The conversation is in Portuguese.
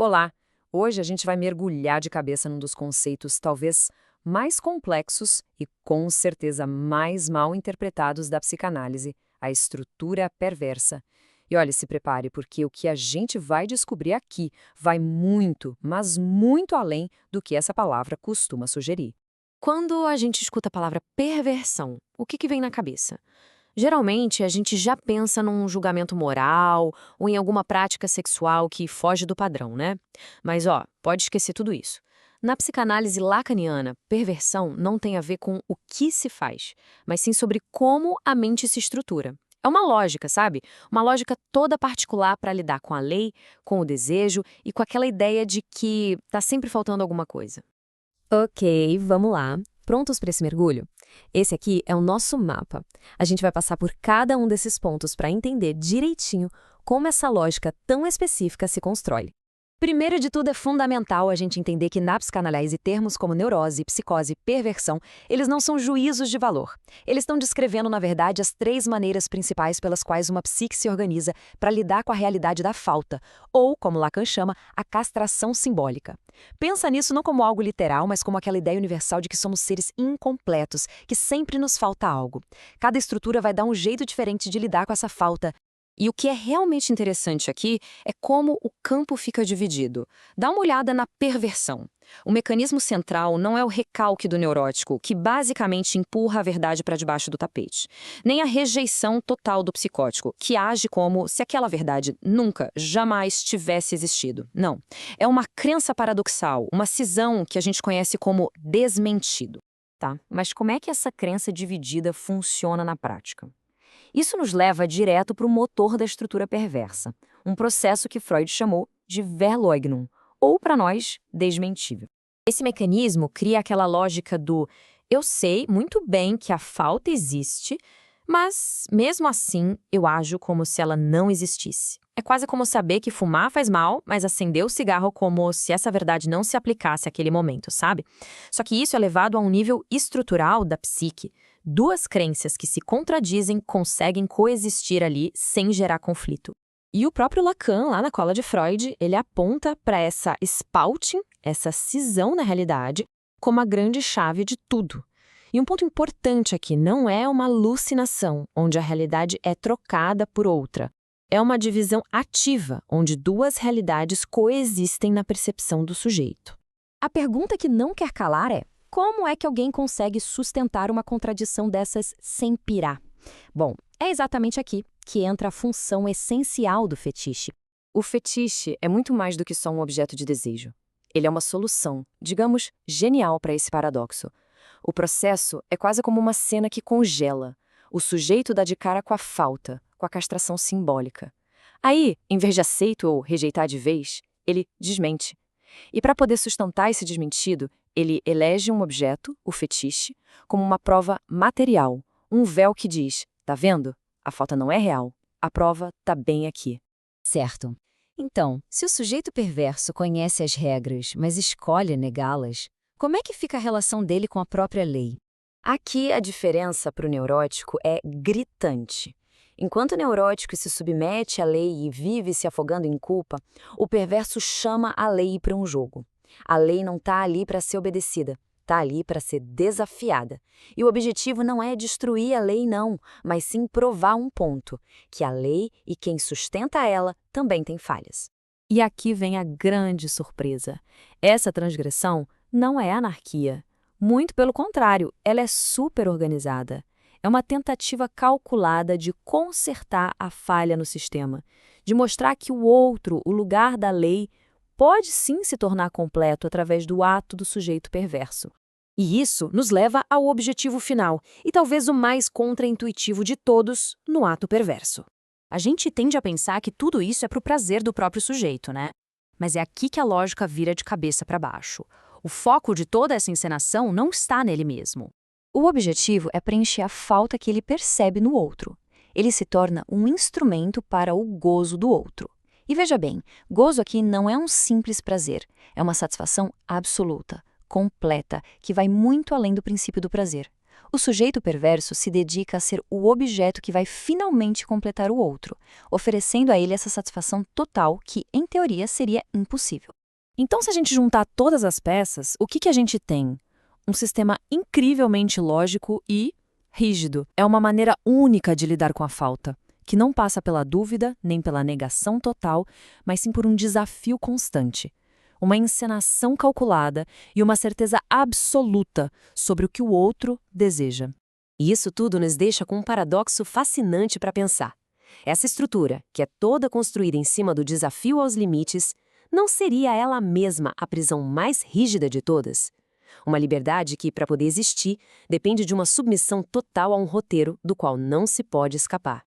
Olá! Hoje a gente vai mergulhar de cabeça num dos conceitos talvez mais complexos e com certeza mais mal interpretados da psicanálise, a estrutura perversa. E olha, se prepare, porque o que a gente vai descobrir aqui vai muito, mas muito além do que essa palavra costuma sugerir. Quando a gente escuta a palavra perversão, o que vem na cabeça? Geralmente, a gente já pensa num julgamento moral ou em alguma prática sexual que foge do padrão, né? Mas, pode esquecer tudo isso. Na psicanálise lacaniana, perversão não tem a ver com o que se faz, mas sim sobre como a mente se estrutura. É uma lógica, sabe? Uma lógica toda particular para lidar com a lei, com o desejo e com aquela ideia de que tá sempre faltando alguma coisa. Ok, vamos lá. Prontos para esse mergulho? Esse aqui é o nosso mapa. A gente vai passar por cada um desses pontos para entender direitinho como essa lógica tão específica se constrói. Primeiro de tudo, é fundamental a gente entender que na psicanálise termos como neurose, psicose e perversão, eles não são juízos de valor. Eles estão descrevendo, na verdade, as três maneiras principais pelas quais uma psique se organiza para lidar com a realidade da falta, ou, como Lacan chama, a castração simbólica. Pensa nisso não como algo literal, mas como aquela ideia universal de que somos seres incompletos, que sempre nos falta algo. Cada estrutura vai dar um jeito diferente de lidar com essa falta. E o que é realmente interessante aqui é como o campo fica dividido. Dá uma olhada na perversão. O mecanismo central não é o recalque do neurótico, que basicamente empurra a verdade para debaixo do tapete, nem a rejeição total do psicótico, que age como se aquela verdade nunca, jamais tivesse existido. Não. É uma crença paradoxal, uma cisão que a gente conhece como desmentido. Tá, mas como é que essa crença dividida funciona na prática? Isso nos leva direto para o motor da estrutura perversa, um processo que Freud chamou de Verleugnung, ou para nós, desmentível. Esse mecanismo cria aquela lógica do eu sei muito bem que a falta existe, mas mesmo assim eu ajo como se ela não existisse. É quase como saber que fumar faz mal, mas acender o cigarro como se essa verdade não se aplicasse àquele momento, sabe? Só que isso é levado a um nível estrutural da psique. Duas crenças que se contradizem conseguem coexistir ali sem gerar conflito. E o próprio Lacan, lá na cola de Freud, ele aponta para essa spalting, essa cisão na realidade, como a grande chave de tudo. E um ponto importante aqui, não é uma alucinação, onde a realidade é trocada por outra. É uma divisão ativa, onde duas realidades coexistem na percepção do sujeito. A pergunta que não quer calar é: como é que alguém consegue sustentar uma contradição dessas sem pirar? Bom, é exatamente aqui que entra a função essencial do fetiche. O fetiche é muito mais do que só um objeto de desejo. Ele é uma solução, digamos, genial para esse paradoxo. O processo é quase como uma cena que congela. O sujeito dá de cara com a falta, com a castração simbólica. Aí, em vez de aceito ou rejeitar de vez, ele desmente. E para poder sustentar esse desmentido, ele elege um objeto, o fetiche, como uma prova material, um véu que diz, tá vendo? A falta não é real, a prova tá bem aqui. Certo. Então, se o sujeito perverso conhece as regras, mas escolhe negá-las, como é que fica a relação dele com a própria lei? Aqui a diferença para o neurótico é gritante. Enquanto o neurótico se submete à lei e vive se afogando em culpa, o perverso chama a lei para um jogo. A lei não está ali para ser obedecida, está ali para ser desafiada. E o objetivo não é destruir a lei, não, mas sim provar um ponto, que a lei e quem sustenta ela também tem falhas. E aqui vem a grande surpresa. Essa transgressão não é anarquia. Muito pelo contrário, ela é super organizada. É uma tentativa calculada de consertar a falha no sistema, de mostrar que o outro, o lugar da lei, pode sim se tornar completo através do ato do sujeito perverso. E isso nos leva ao objetivo final, e talvez o mais contraintuitivo de todos, no ato perverso. A gente tende a pensar que tudo isso é para o prazer do próprio sujeito, né? Mas é aqui que a lógica vira de cabeça para baixo. O foco de toda essa encenação não está nele mesmo. O objetivo é preencher a falta que ele percebe no outro. Ele se torna um instrumento para o gozo do outro. E veja bem, gozo aqui não é um simples prazer, é uma satisfação absoluta, completa, que vai muito além do princípio do prazer. O sujeito perverso se dedica a ser o objeto que vai finalmente completar o outro, oferecendo a ele essa satisfação total que, em teoria, seria impossível. Então, se a gente juntar todas as peças, o que a gente tem? Um sistema incrivelmente lógico e rígido. É uma maneira única de lidar com a falta, que não passa pela dúvida nem pela negação total, mas sim por um desafio constante. Uma encenação calculada e uma certeza absoluta sobre o que o outro deseja. E isso tudo nos deixa com um paradoxo fascinante para pensar. Essa estrutura, que é toda construída em cima do desafio aos limites, não seria ela mesma a prisão mais rígida de todas? Uma liberdade que, para poder existir, depende de uma submissão total a um roteiro do qual não se pode escapar.